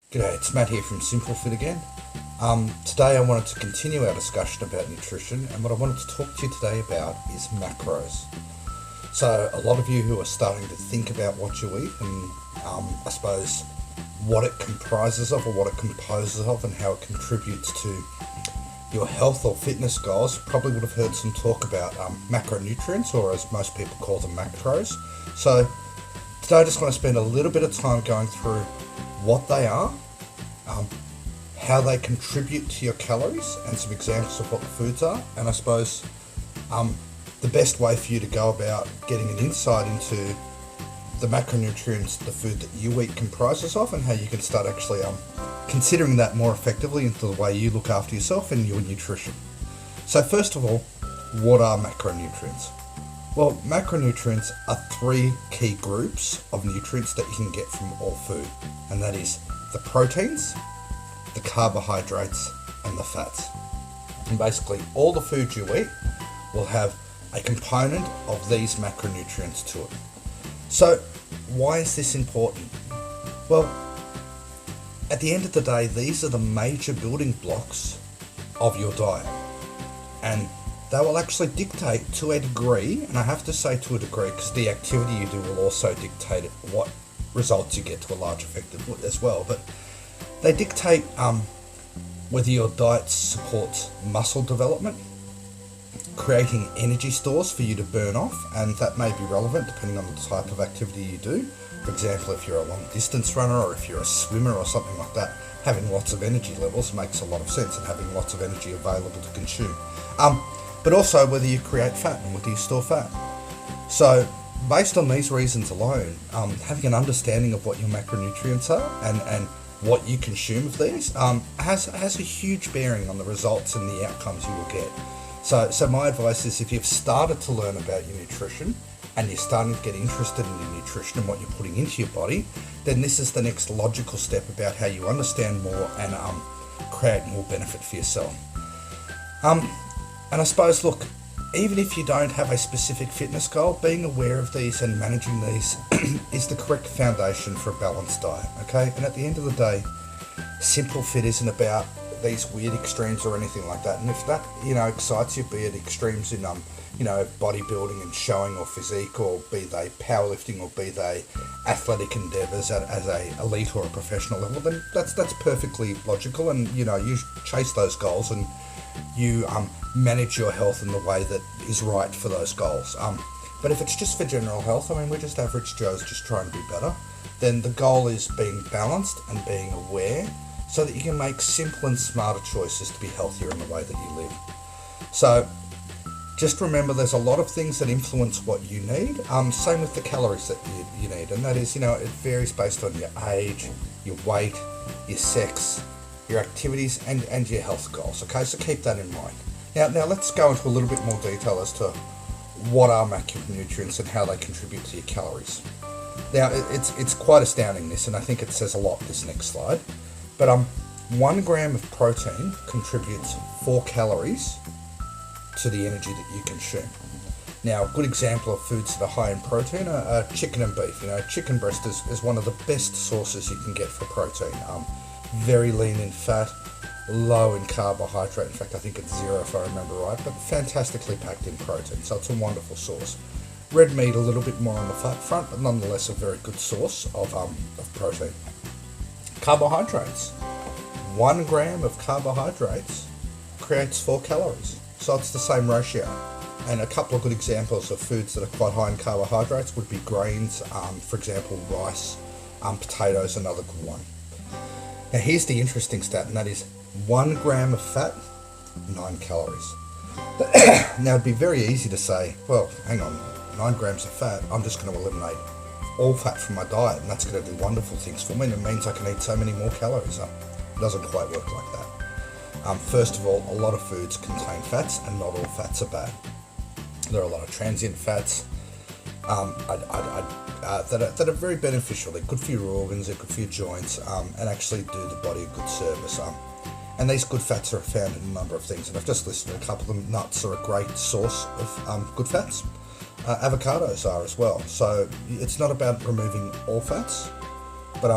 G'day, it's Matt here from SimpleFit again. Today I wanted to continue our discussion about nutrition, and what I wanted to talk to you today about is macros. So a lot of you who are starting to think about what you eat and I suppose what it comprises of or what it composes of and how it contributes to your health or fitness goals probably would have heard some talk about macronutrients, or as most people call them, macros. So today I just want to spend a little bit of time going through what they are, how they contribute to your calories, and some examples of what the foods are, and I suppose the best way for you to go about getting an insight into the macronutrients the food that you eat comprises of, and how you can start actually considering that more effectively into the way you look after yourself and your nutrition. So first of all, what are macronutrients? Well, macronutrients are three key groups of nutrients that you can get from all food, and that is the proteins, the carbohydrates, and the fats. And basically all the food you eat will have a component of these macronutrients to it. So why is this important? Well, at the end of the day, these are the major building blocks of your diet, and they will actually dictate to a degree, and I have to say to a degree because the activity you do will also dictate what results you get to a large effect as well, but they dictate whether your diet supports muscle development, creating energy stores for you to burn off, and that may be relevant depending on the type of activity you do. For example, if you're a long distance runner or if you're a swimmer or something like that, having lots of energy levels makes a lot of sense, and having lots of energy available to consume. But also whether you create fat and whether you store fat. So based on these reasons alone, having an understanding of what your macronutrients are and what you consume of these has a huge bearing on the results and the outcomes you will get. So my advice is, if you've started to learn about your nutrition and you're starting to get interested in your nutrition and what you're putting into your body, then this is the next logical step about how you understand more and create more benefit for yourself. And I suppose, look, even if you don't have a specific fitness goal, being aware of these and managing these is the correct foundation for a balanced diet, okay? And at the end of the day, SimpleFit isn't about these weird extremes or anything like that. And if that, excites you, be it extremes in, bodybuilding and showing off physique, or be they powerlifting, or be they athletic endeavours as a elite or a professional level, then that's perfectly logical, and, you chase those goals and you manage your health in the way that is right for those goals. But if it's just for general health, we're just average Joes just trying to be better, then the goal is being balanced and being aware so that you can make simple and smarter choices to be healthier in the way that you live. So just remember, there's a lot of things that influence what you need. Same with the calories that you need, and that is, it varies based on your age, your weight, your sex, your activities, and your health goals. Okay, so keep that in mind. Now let's go into a little bit more detail as to what are macronutrients and how they contribute to your calories. Now it's quite astounding, this, and I think it says a lot, this next slide. But 1 gram of protein contributes 4 calories to the energy that you consume. Now, a good example of foods that are high in protein are chicken and beef. Chicken breast is one of the best sources you can get for protein. Very lean in fat, low in carbohydrate. In fact, I think it's 0 if I remember right, but fantastically packed in protein, so it's a wonderful source. Red meat, a little bit more on the fat front, but nonetheless a very good source of protein. Carbohydrates. 1 gram of carbohydrates creates 4 calories, so it's the same ratio. And a couple of good examples of foods that are quite high in carbohydrates would be grains, for example rice, potatoes, another good one. Now here's the interesting stat, and that is 1 gram of fat, 9 calories. Now it'd be very easy to say, well, hang on, 9 grams of fat, I'm just going to eliminate all fat from my diet, and that's going to do wonderful things for me, and it means I can eat so many more calories. It doesn't quite work like that. First of all, a lot of foods contain fats, and not all fats are bad. There are a lot of transient fats that are very beneficial. They're good for your organs, they're good for your joints, and actually do the body a good service. And these good fats are found in a number of things, and I've just listed a couple of them. Nuts are a great source of good fats. Avocados are as well. So it's not about removing all fats, but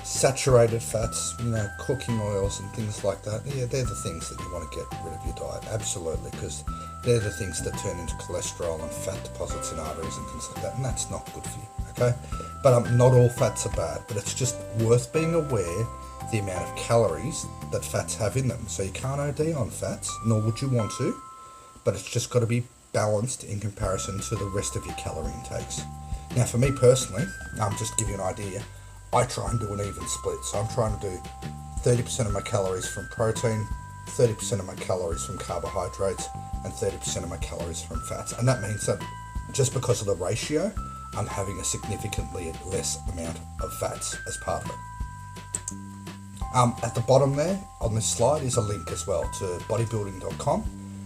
saturated fats, cooking oils and things like that. Yeah, they're the things that you want to get rid of your diet, absolutely, because they're the things that turn into cholesterol and fat deposits in arteries and things like that, and that's not good for you, okay? But not all fats are bad, but it's just worth being aware the amount of calories that fats have in them. So you can't OD on fats, nor would you want to, but it's just got to be balanced in comparison to the rest of your calorie intakes. Now, for me personally, just to give you an idea, I try and do an even split. So I'm trying to do 30% of my calories from protein, 30% of my calories from carbohydrates, and 30% of my calories from fats. And that means that just because of the ratio, I'm having a significantly less amount of fats as part of it. At the bottom there on this slide is a link as well to bodybuilding.com,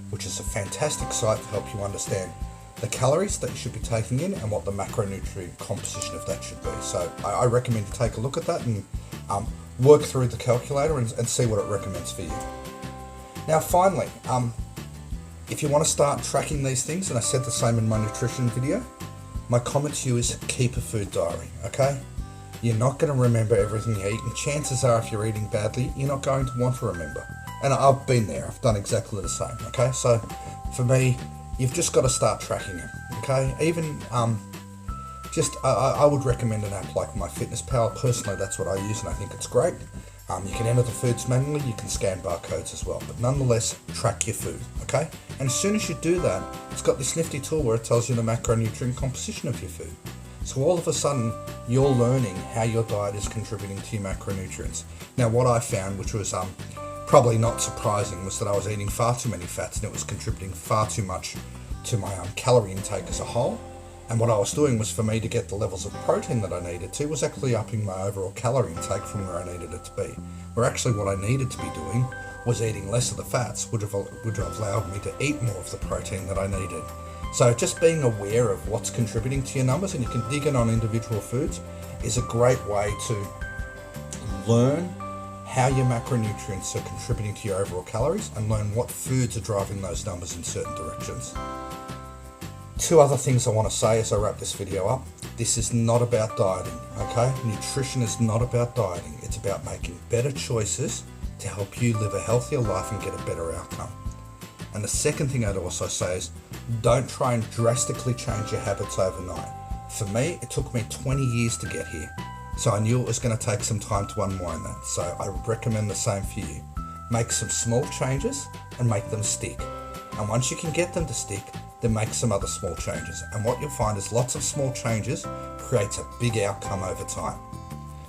which is a fantastic site to help you understand the calories that you should be taking in and what the macronutrient composition of that should be. So I recommend you take a look at that and work through the calculator and see what it recommends for you. Now finally, if you want to start tracking these things, and I said the same in my nutrition video, my comment to you is keep a food diary, okay? You're not going to remember everything you eat, and chances are if you're eating badly, you're not going to want to remember. And I've been there, I've done exactly the same, okay? So for me, you've just got to start tracking it, okay? Even I would recommend an app like MyFitnessPal. Personally, that's what I use, and I think it's great. You can enter the foods manually, you can scan barcodes as well, but nonetheless, track your food, okay? And as soon as you do that, it's got this nifty tool where it tells you the macronutrient composition of your food. So all of a sudden, you're learning how your diet is contributing to your macronutrients. Now, what I found, which was probably not surprising, was that I was eating far too many fats and it was contributing far too much to my calorie intake as a whole. And what I was doing was, for me to get the levels of protein that I needed to, was actually upping my overall calorie intake from where I needed it to be. Where actually what I needed to be doing was eating less of the fats, would have allowed me to eat more of the protein that I needed. So just being aware of what's contributing to your numbers, and you can dig in on individual foods, is a great way to learn how your macronutrients are contributing to your overall calories and learn what foods are driving those numbers in certain directions. Two other things I want to say as I wrap this video up. This is not about dieting, okay? Nutrition is not about dieting. It's about making better choices to help you live a healthier life and get a better outcome. And the second thing I'd also say is, don't try and drastically change your habits overnight. For me, it took me 20 years to get here. So I knew it was going to take some time to unwind that. So I would recommend the same for you. Make some small changes and make them stick. And once you can get them to stick, then make some other small changes. And what you'll find is lots of small changes creates a big outcome over time.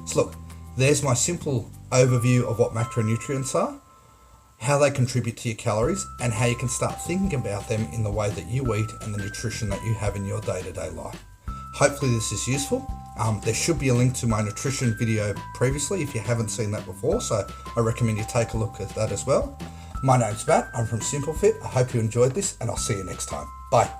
So look, there's my simple overview of what macronutrients are, how they contribute to your calories, and how you can start thinking about them in the way that you eat and the nutrition that you have in your day-to-day life. Hopefully this is useful. There should be a link to my nutrition video previously if you haven't seen that before, so I recommend you take a look at that as well. My name's Matt, I'm from SimpleFit. I hope you enjoyed this, and I'll see you next time. Bye.